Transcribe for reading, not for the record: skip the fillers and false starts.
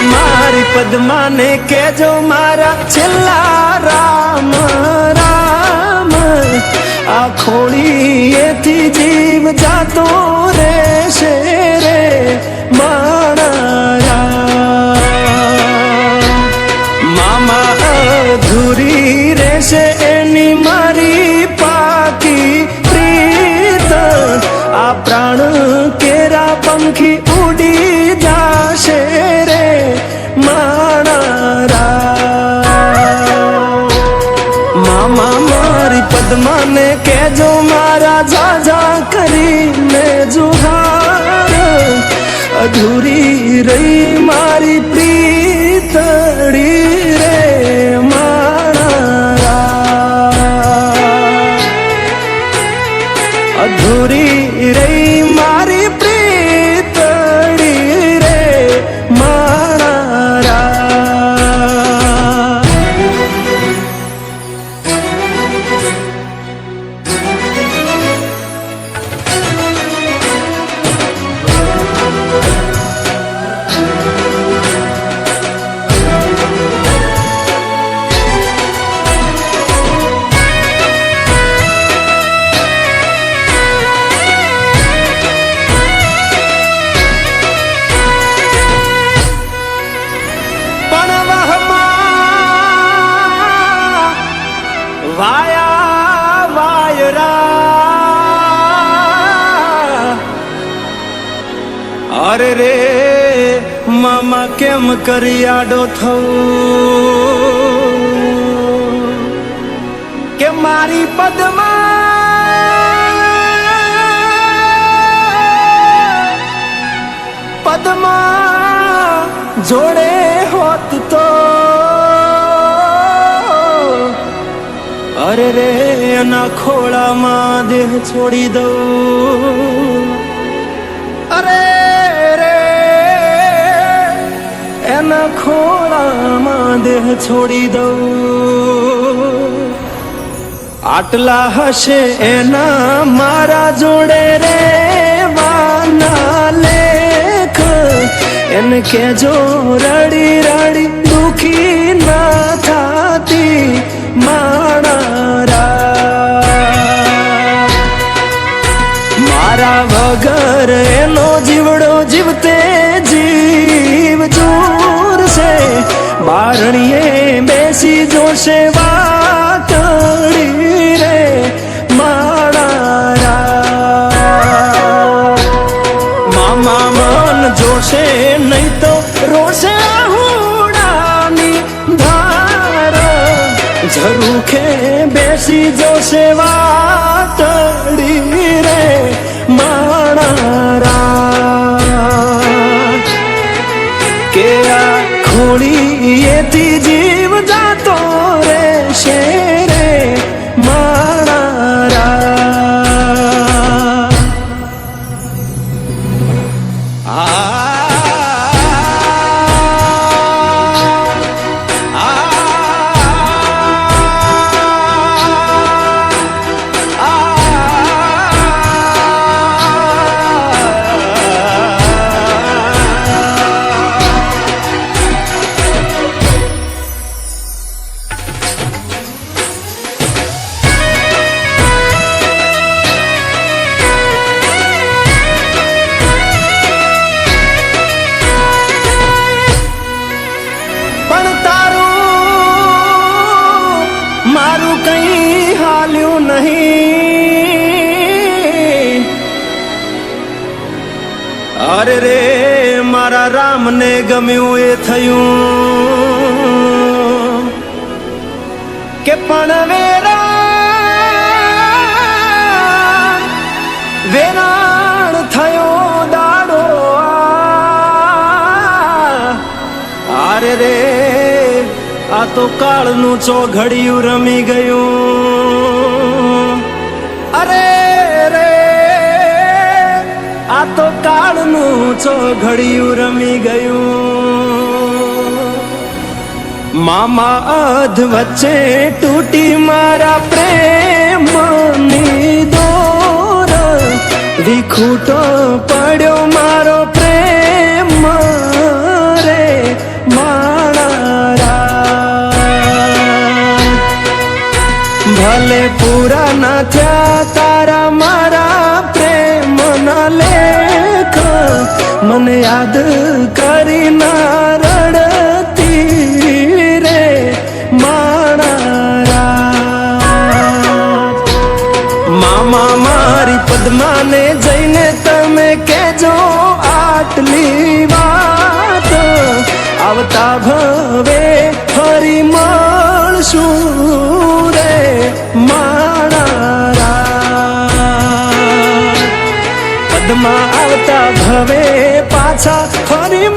મારી પદ્માને કેજો મારા છેલ્લા રામ રામ આ ખોળીએથી જીવ જાતો રહેશે રે મારા મામા અધૂરી રહેશે એની મારી પાકી પ્રીત આ પ્રાણ કેરા પંખી ઉડી જાશે રે મારા મામા મારી પદ્માને કેજો મારા ઝાઝા કરીને જુહાર અધૂરી રહી મારી પ્રીતડી રે મારા અધૂરી રહી મારી પ્રીતડી રે મારા વાયા વાયરા અરે રે મામા કેમ કરી આડો થવું કે મારી પદ્મા જોડે હોત તો અરે રે એના ખોળામાં દેહ છોડી દઉં અરે રે એના ખોળામાં દેહ છોડી દઉં આટલા હશે એના મારા જોડે રે વાના લેખ એને કેજો રડી રડી દુખી ના થાતી મારા વગર એનો જીવડો જીવતે જીવ જોરશે બારણીએ બેસી જોશે વાતડી રે મારા મામા મન જોશે નહીં તો રોશે હુડાની ધાર ઝરૂખે બેસી જોશે વાતડી રે મારા કે આ ખોળીએથી જીવ જાતો રહેશે રે મારા મારું કઈ હાલ્યું નહીં અરે રે મારા રામને ગમ્યું એ થયું કે પણ વેરાણ થયો દાડો અરે રે આ તો કાળનું ચોઘડિયું રમી ગયું અરે રે આ તો કાળનું ચોઘડિયું રમી ગયું મામા અધ વચ્ચે તૂટી મારા પ્રેમની દોર વિખૂટો પડ્યો મારો પ્રેમ રે જૂના થયા તારા મારા પ્રેમના લેખ મને યાદ કરી ના રડતી રે મારા મામા મારી પદ્માને જઈને તમે કેજો આટલી વાત આવતા ભવે ફરી મળશું રે મારા પદ્મા આવતા ભવે પાછા ફરી